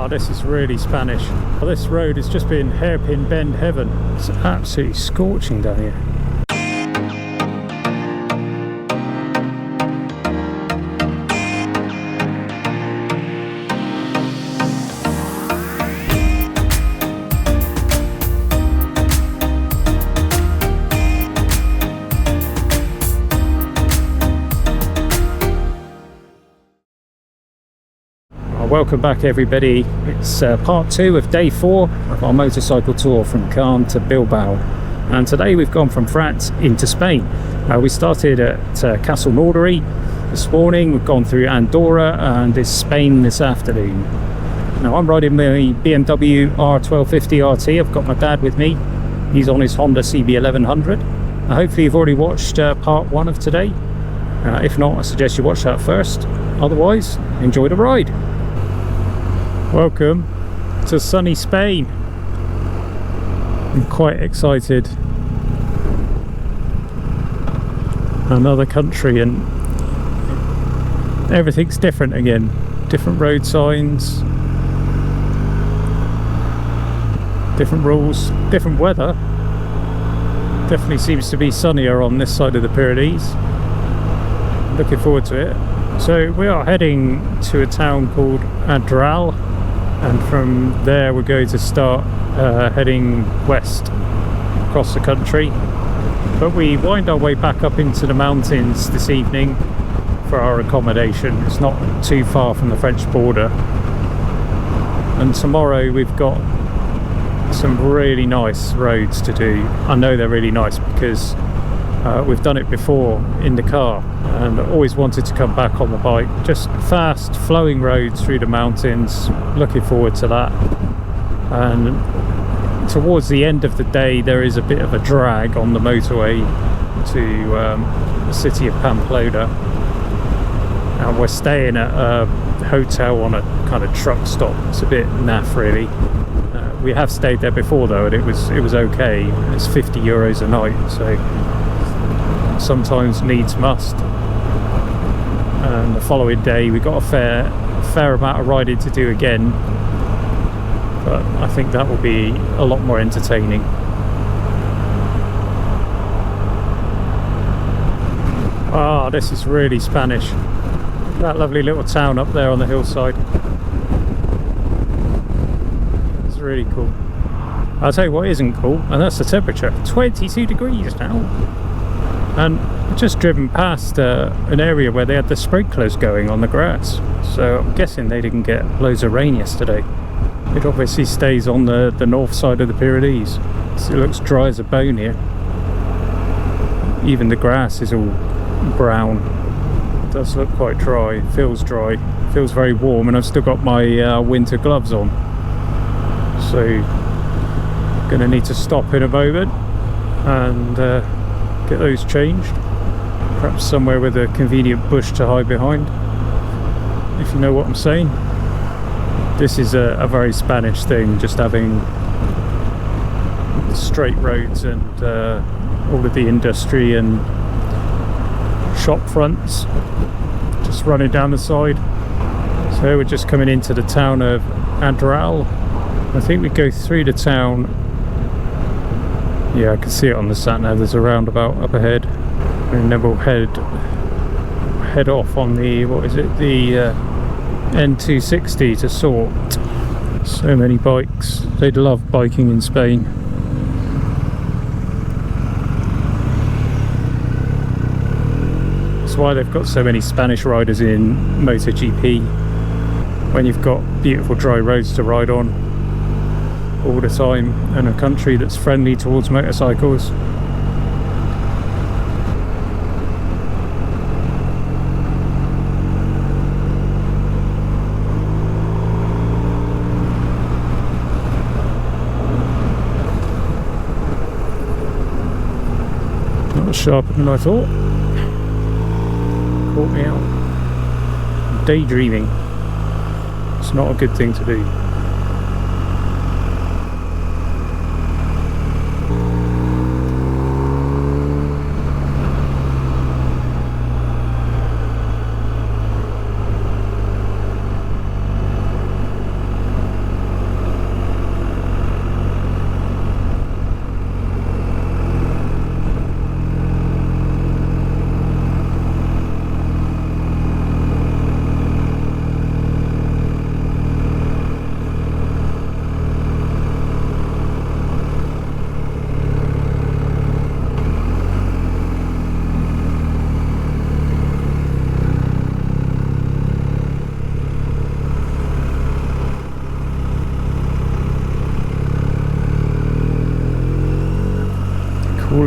Oh, this is really Spanish. Well, this road has just been hairpin bend heaven. It's absolutely scorching down here. Welcome back everybody. It's part 2 of day 4 of our motorcycle tour from Caen to Bilbao, and today we've gone from France into Spain. We started at Castle Nordery this morning, we've gone through Andorra and is Spain this afternoon. Now I'm riding my BMW R1250RT. I've got my dad with me, he's on his Honda CB1100. Hopefully you've already watched part 1 of today. If not, I suggest you watch that first. Otherwise, enjoy the ride. Welcome to sunny Spain. I'm quite excited. Another country, and everything's different again. Different road signs, different rules, different weather. Definitely seems to be sunnier on this side of the Pyrenees. Looking forward to it. So we are heading to a town called Andorra, and from there we're going to start heading west across the country, but we wind our way back up into the mountains this evening for our accommodation. It's not too far from the French border, and tomorrow we've got some really nice roads to do. I know they're really nice because we've done it before in the car, and I always wanted to come back on the bike. Just fast flowing roads through the mountains, looking forward to that. And towards the end of the day there is a bit of a drag on the motorway to the city of Pamplona, and we're staying at a hotel on a kind of truck stop. It's a bit naff really. We have stayed there before though, and it was okay. It's 50 euros a night, so sometimes needs must. And the following day we got a fair amount of riding to do again, but I think that will be a lot more entertaining. Ah, this is really Spanish. That lovely little town up there on the hillside. It's really cool. I'll tell you what isn't cool, and that's the temperature. 22 degrees now. And just driven past an area where they had the sprinklers going on the grass, so I'm guessing they didn't get loads of rain yesterday. It obviously stays on the north side of the Pyrenees, so it looks dry as a bone here. Even the grass is all brown. It does look quite dry. It feels dry, feels very warm, and I've still got my winter gloves on, so gonna need to stop in a moment and get those changed, perhaps somewhere with a convenient bush to hide behind, if you know what I'm saying. This is a very Spanish thing, just having straight roads and all of the industry and shop fronts just running down the side. So we're just coming into the town of Andorra. I think we go through the town. Yeah, I can see it on the sat nav. There's a roundabout up ahead, and then we'll head off on the, what is it, the N260 to Sort. So many bikes. They'd love biking in Spain. That's why they've got so many Spanish riders in MotoGP, when you've got beautiful dry roads to ride on all the time, and a country that's friendly towards motorcycles. Not as sharp than I thought. Caught me out. Daydreaming. It's not a good thing to do.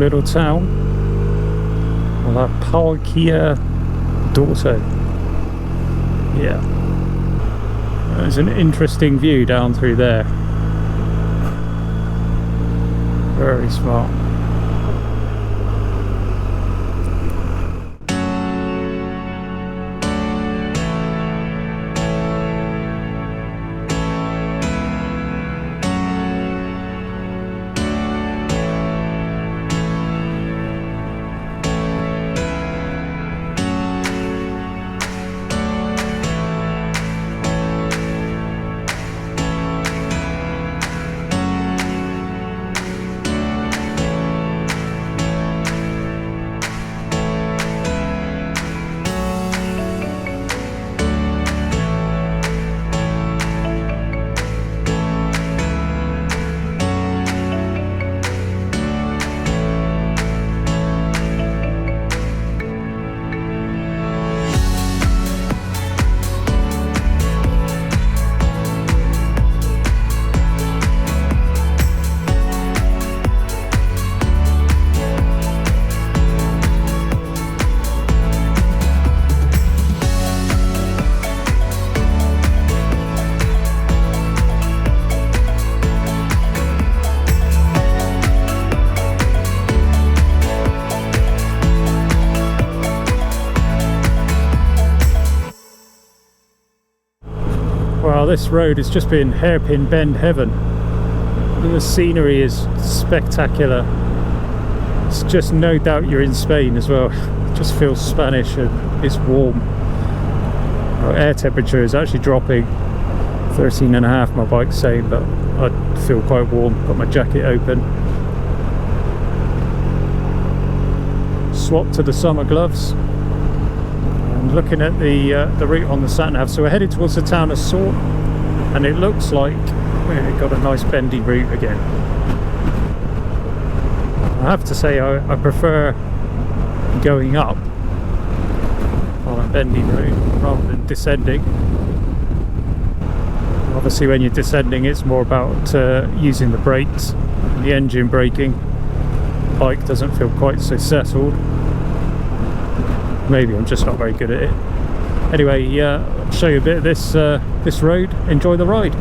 little town. La Parroquia d'Orto. Yeah. There's an interesting view down through there. Very smart. Wow, this road has just been hairpin bend heaven. The scenery is spectacular. It's just no doubt you're in Spain as well. It just feels Spanish and it's warm. Our air temperature is actually dropping. 13.5 my bike's saying, but I feel quite warm. Got my jacket open. Swap to the summer gloves. And looking at the route on the sat nav, so we're headed towards the town of Caen, and it looks like we've got a nice bendy route again. I have to say I prefer going up on a bendy route rather than descending. Obviously when you're descending it's more about using the brakes, the engine braking. The bike doesn't feel quite so settled. Maybe I'm just not very good at it. Anyway, I'll show you a bit of this road. Enjoy the ride.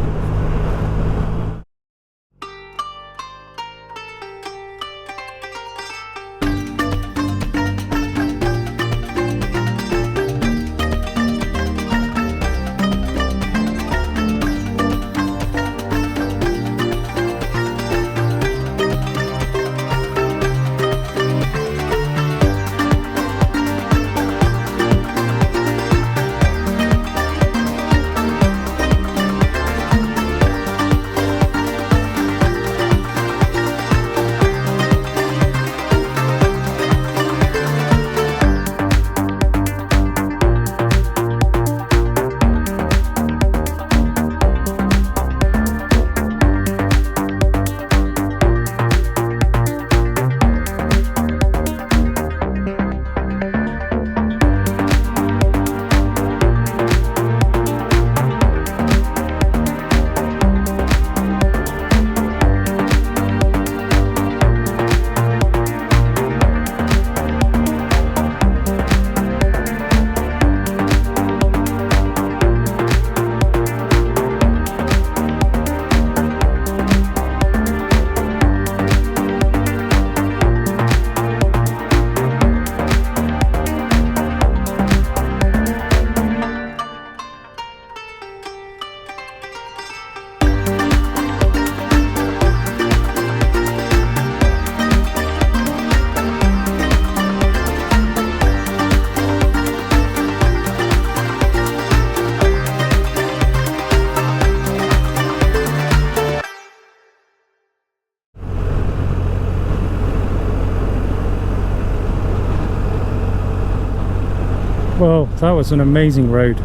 Well, that was an amazing road.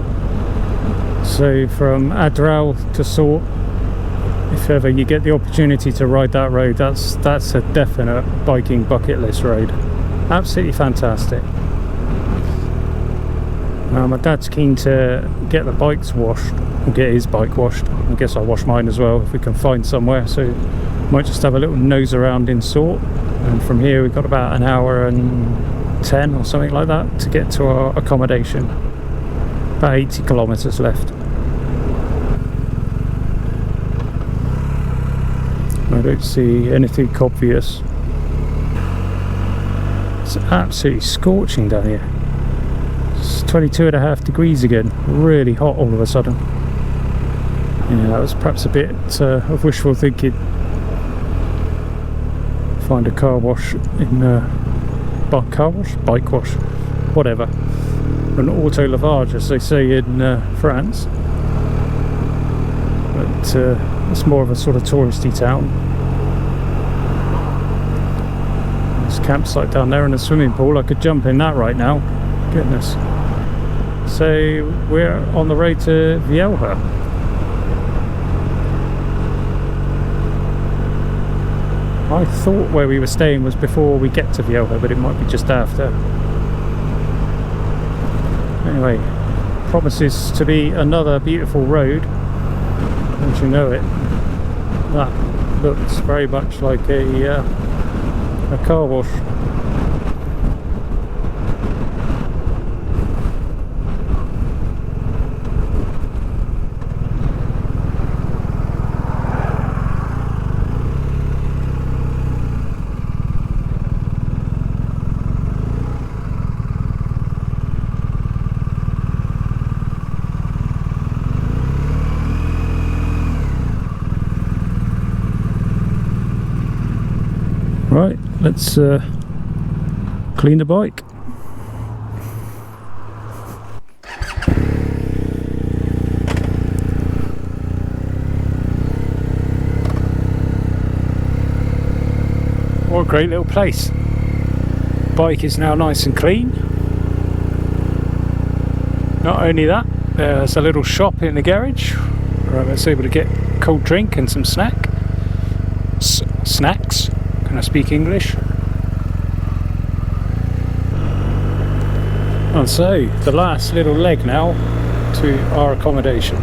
So from Andorra to Caen, if ever you get the opportunity to ride that road, that's a definite biking bucket list road. Absolutely fantastic. My dad's keen to get the bikes washed, or get his bike washed. I guess I'll wash mine as well if we can find somewhere, so might just have a little nose around in Sort, and from here we've got about an hour and 10 or something like that to get to our accommodation. About 80 kilometres left. I don't see anything obvious. It's absolutely scorching down here. It's 22.5 degrees again, really hot all of a sudden. Yeah, that was perhaps a bit of wishful thinking. Find a car wash in bike wash, whatever. An auto lavage, as they say in France. But it's more of a sort of touristy town. There's a campsite down there and a swimming pool. I could jump in that right now. Goodness. So we're on the road to Vielha. I thought where we were staying was before we get to Vielha, but it might be just after. Anyway, promises to be another beautiful road. Don't you know it? That looks very much like a car wash. Right, let's clean the bike. What a great little place. Bike is now nice and clean. Not only that, there's a little shop in the garage where I was able to get a cold drink and some snacks. Can I speak English? And so, the last little leg now to our accommodation.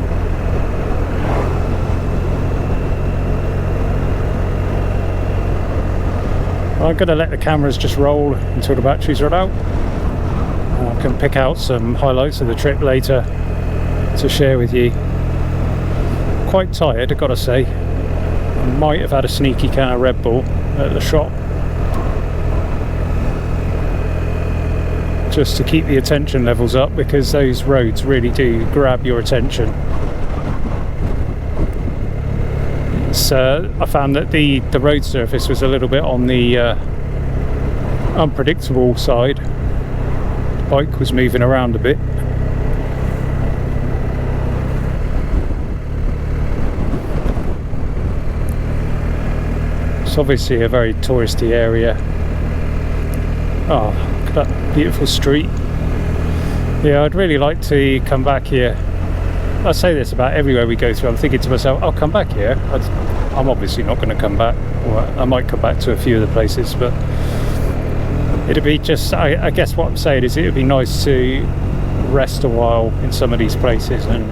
I'm going to let the cameras just roll until the batteries run out. I can pick out some highlights of the trip later to share with you. Quite tired, I've got to say. I might have had a sneaky can of Red Bull at the shop just to keep the attention levels up, because those roads really do grab your attention. I found that the road surface was a little bit on the unpredictable side. The bike was moving around a bit. It's obviously a very touristy area. Oh, look at that beautiful street. Yeah, I'd really like to come back here. I say this about everywhere we go through. I'm thinking to myself, I'll come back here. I'm obviously not going to come back. Well, I might come back to a few of the places, but it'd be just, I guess what I'm saying is it would be nice to rest a while in some of these places and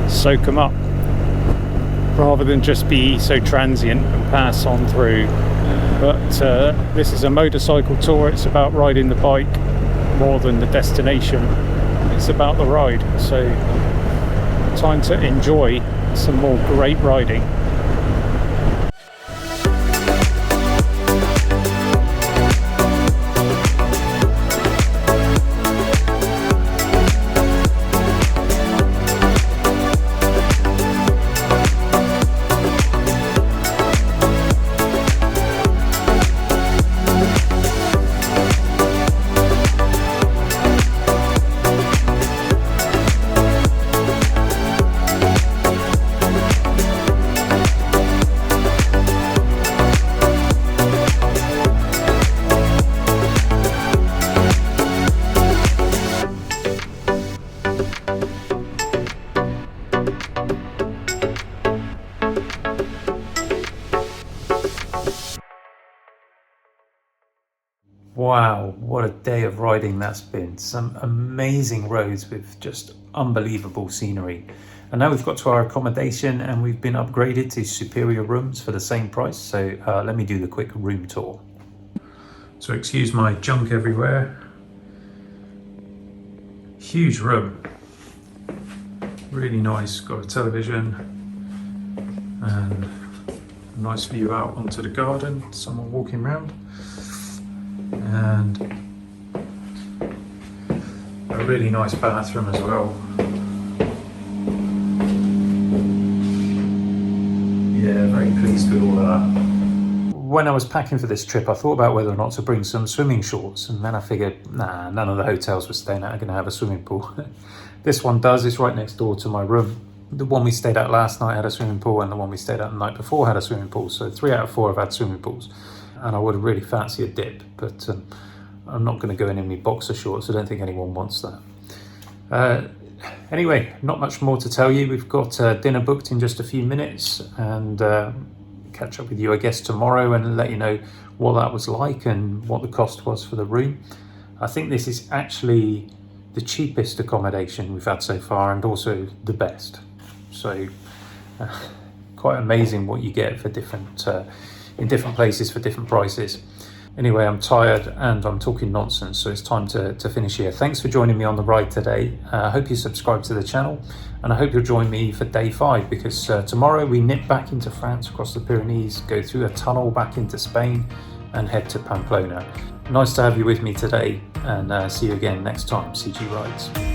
soak them up, rather than just be so transient and pass on through. But this is a motorcycle tour. It's about riding the bike more than the destination. It's about the ride, so time to enjoy some more great riding. Wow, what a day of riding that's been. Some amazing roads with just unbelievable scenery. And now we've got to our accommodation and we've been upgraded to superior rooms for the same price. So let me do the quick room tour. So excuse my junk everywhere. Huge room. Really nice, got a television and a nice view out onto the garden, someone walking around. And a really nice bathroom as well. Yeah, very pleased with all of that. When I was packing for this trip, I thought about whether or not to bring some swimming shorts, and then I figured, nah, none of the hotels we're staying at are going to have a swimming pool. This one does, it's right next door to my room. The one we stayed at last night had a swimming pool, and the one we stayed at the night before had a swimming pool. So 3 out of 4 have had swimming pools. And I would really fancy a dip, but I'm not going to go in any boxer shorts. I don't think anyone wants that. Anyway, not much more to tell you. We've got dinner booked in just a few minutes, and catch up with you, I guess, tomorrow and let you know what that was like and what the cost was for the room. I think this is actually the cheapest accommodation we've had so far, and also the best. So quite amazing what you get for different in different places for different prices. Anyway, I'm tired and I'm talking nonsense, so it's time to finish here. Thanks for joining me on the ride today. I hope you subscribe to the channel, and I hope you'll join me for day 5, because tomorrow we nip back into France, across the Pyrenees, go through a tunnel back into Spain and head to Pamplona. Nice to have you with me today, and see you again next time, CG Rides.